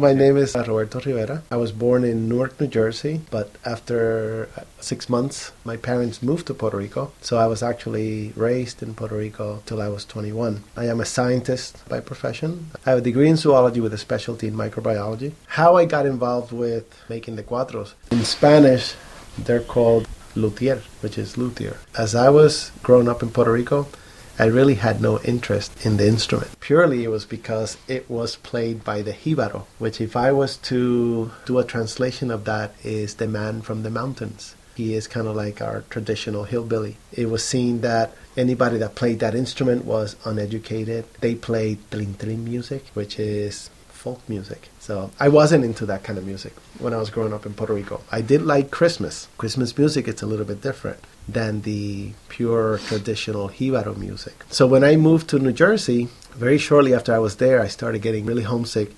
My name is Roberto Riveras. I was born in Newark, New Jersey, but after 6 months, my parents moved to Puerto Rico. So I was actually raised in Puerto Rico till I was 21. I am a scientist by profession. I have a degree in zoology with a specialty in microbiology. How I got involved with making the cuatros, in Spanish, they're called luthier, which is luthier. As I was growing up in Puerto Rico, I really had no interest in the instrument. Purely it was because it was played by the jíbaro, which if I was to do a translation of that is the man from the mountains. He is kind of like our traditional hillbilly. It was seen that anybody that played that instrument was uneducated. They played trin trin music, which is folk music. So I wasn't into that kind of music when I was growing up in Puerto Rico. I did like Christmas. Christmas music, it's a little bit different than the pure traditional jíbaro music. So when I moved to New Jersey, very shortly after I was there, I started getting really homesick.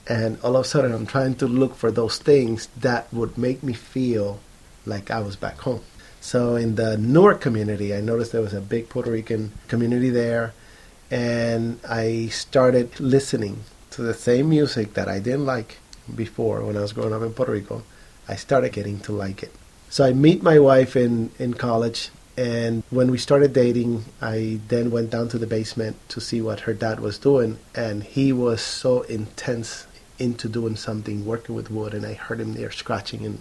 And all of a sudden, I'm trying to look for those things that would make me feel like I was back home. So in the Newark community, I noticed there was a big Puerto Rican community there. And I started listening to the same music that I didn't like before when I was growing up in Puerto Rico. I started getting to like it. So I meet my wife in college, and when we started dating, I then went down to the basement to see what her dad was doing, and he was so intense into doing something, working with wood, and I heard him there scratching and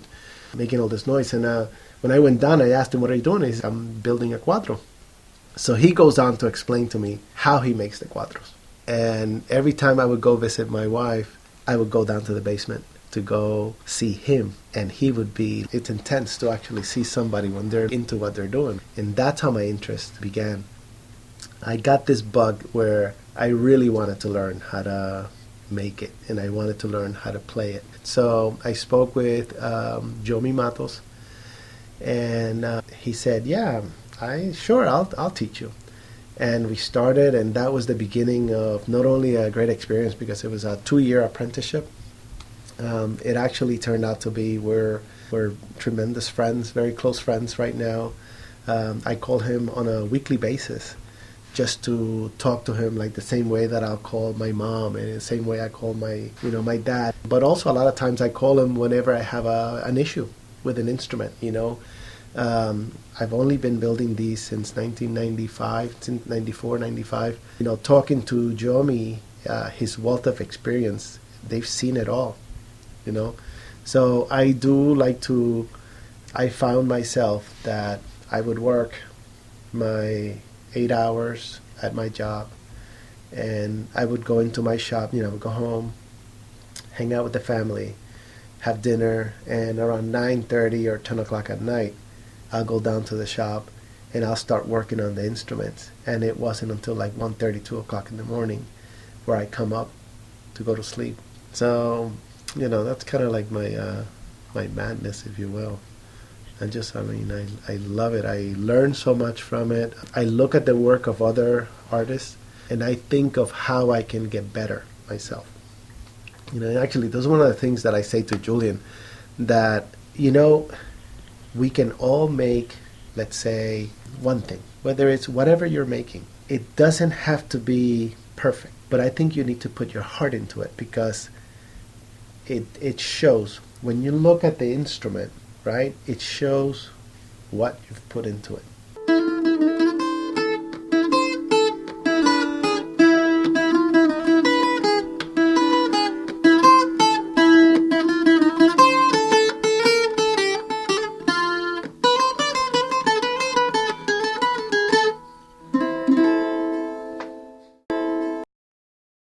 making all this noise. And when I went down, I asked him, "What are you doing?" He said, "I'm building a cuatro." So he goes on to explain to me how he makes the cuatros. And every time I would go visit my wife, I would go down to the basement to go see him. And it's intense to actually see somebody when they're into what they're doing. And that's how my interest began. I got this bug where I really wanted to learn how to make it, and I wanted to learn how to play it. So I spoke with Jomi Matos, and he said, "Yeah, I'll teach you." And we started, and that was the beginning of not only a great experience because it was a 2-year apprenticeship. It actually turned out to be we're tremendous friends, very close friends right now. I call him on a weekly basis just to talk to him like the same way that I'll call my mom and the same way I call my dad. But also a lot of times I call him whenever I have an issue with an instrument, I've only been building these since 1995, since 94, 95. Talking to Jomi, his wealth of experience, they've seen it all, So I found myself that I would work my 8 hours at my job, and I would go into my shop, go home, hang out with the family, have dinner, and around 9:30 or 10 o'clock at night, I'll go down to the shop and I'll start working on the instruments. And it wasn't until like 1:30, 2 o'clock in the morning where I come up to go to sleep. So, that's kind of like my madness, if you will. I love it. I learn so much from it. I look at the work of other artists and I think of how I can get better myself. Actually, that's one of the things that I say to Julian, that, we can all make, let's say, one thing, whether it's whatever you're making. It doesn't have to be perfect, but I think you need to put your heart into it because it shows. When you look at the instrument, right, it shows what you've put into it.